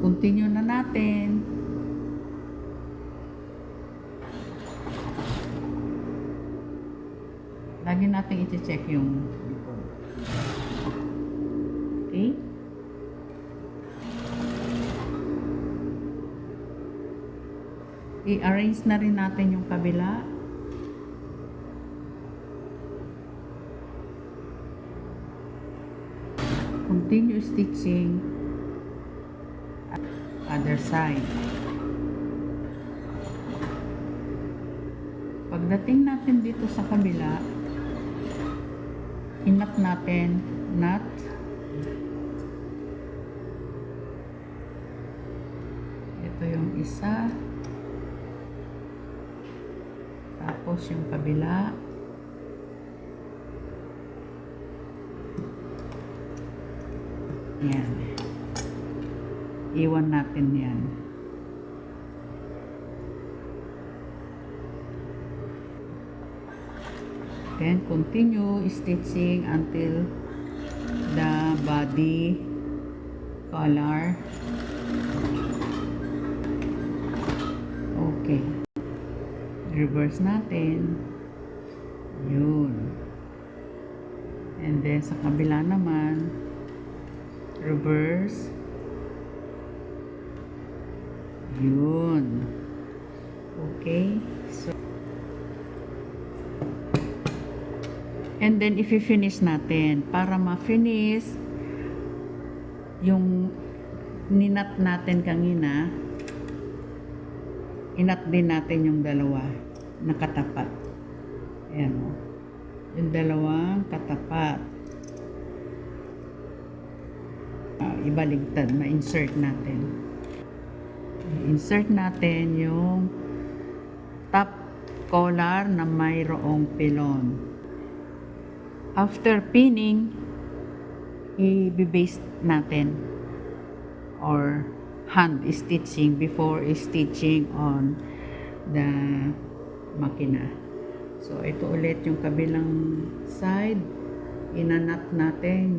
Continue na natin. Lagi natin i-check yung okay. I-arrange na rin natin yung kabila. Continue stitching other side. Pagdating natin dito sa kabila, inat natin, knot. Ito yung isa. Tapos yung kabila. Yan. Iwan natin yan. Then continue stitching until the body color. Okay. Reverse natin. Yun. And then sa kabila naman, reverse. Yun. Okay. So, and then i-finish natin para ma-finish yung ninat natin kanina. Inat din natin yung dalawa na katapat. Ayan o. Yung dalawang katapat. Ibaligtad, ma-insert natin. Insert natin yung top collar na mayroong pilon. After pinning, i-baste natin or hand stitching before stitching on the makina. So ito ulit yung kabilang side, inanat natin.